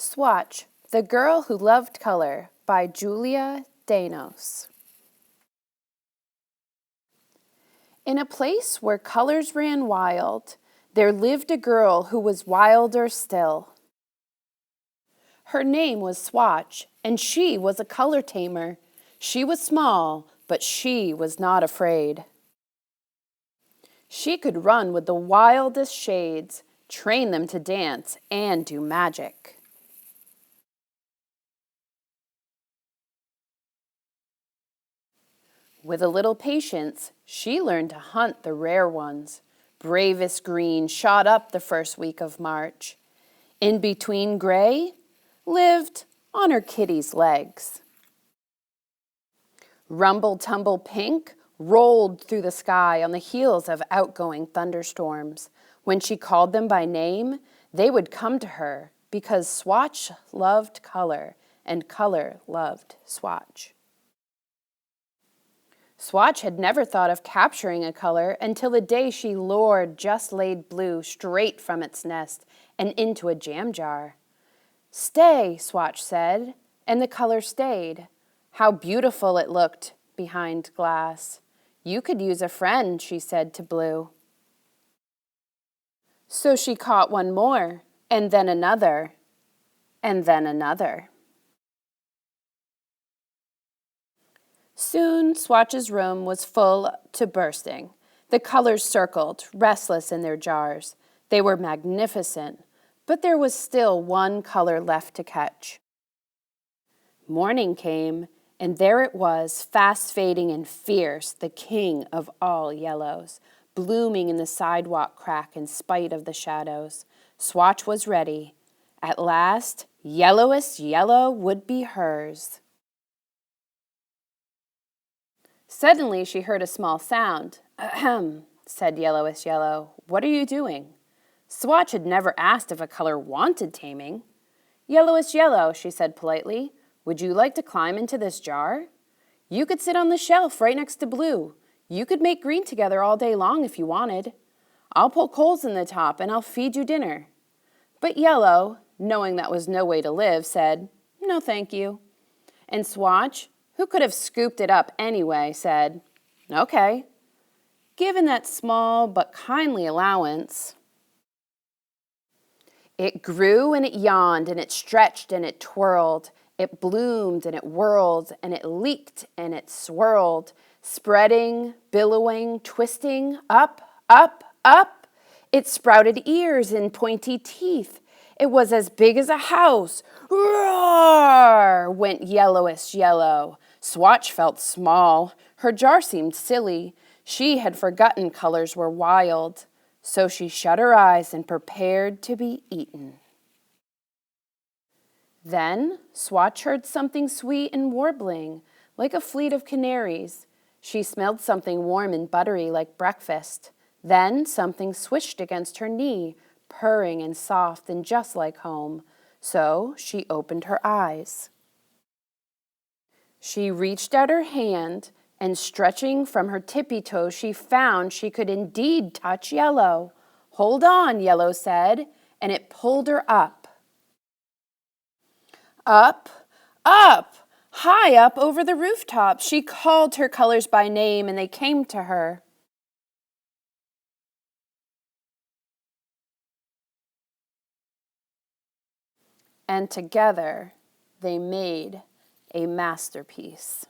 Swatch, The Girl Who Loved Color by Julia Denos. In a place where colors ran wild, there lived a girl who was wilder still. Her name was Swatch, and she was a color tamer. She was small, but she was not afraid. She could run with the wildest shades, train them to dance, and do magic. With a little patience, she learned to hunt the rare ones. Bravest green shot up the first week of March. In between gray, lived on her kitty's legs. Rumble tumble pink rolled through the sky on the heels of outgoing thunderstorms. When she called them by name, they would come to her because Swatch loved color and color loved Swatch. Swatch had never thought of capturing a color until the day she lured just laid blue straight from its nest and into a jam jar. "Stay," Swatch said, and the color stayed. How beautiful it looked behind glass. "You could use a friend," she said to Blue. So she caught one more, and then another, and then another. Soon, Swatch's room was full to bursting. The colors circled, restless in their jars. They were magnificent, but there was still one color left to catch. Morning came, and there it was, fast fading and fierce, the king of all yellows, blooming in the sidewalk crack in spite of the shadows. Swatch was ready. At last, yellowest yellow would be hers. Suddenly she heard a small sound. "Ahem," said Yellowest Yellow. "What are you doing?" Swatch had never asked if a color wanted taming. "Yellowest Yellow," she said politely, "would you like to climb into this jar? You could sit on the shelf right next to Blue. You could make green together all day long if you wanted. I'll pull coals in the top and I'll feed you dinner." But Yellow, knowing that was no way to live, said, "No, thank you." And Swatch, who could have scooped it up anyway, said, "Okay." Given that small but kindly allowance, it grew and it yawned and it stretched and it twirled. It bloomed and it whirled and it leaked and it swirled, spreading, billowing, twisting, up, up, up. It sprouted ears and pointy teeth. It was as big as a house. Roar! Went Yellowest Yellow. Swatch felt small. Her jar seemed silly. She had forgotten colors were wild. So she shut her eyes and prepared to be eaten. Then Swatch heard something sweet and warbling, like a fleet of canaries. She smelled something warm and buttery like breakfast. Then something swished against her knee, purring and soft and just like home. So she opened her eyes. She reached out her hand, and stretching from her tippy toes, she found she could indeed touch Yellow. "Hold on," Yellow said, and it pulled her up. Up, up, high up over the rooftop. She called her colors by name, and they came to her. And together they made a masterpiece.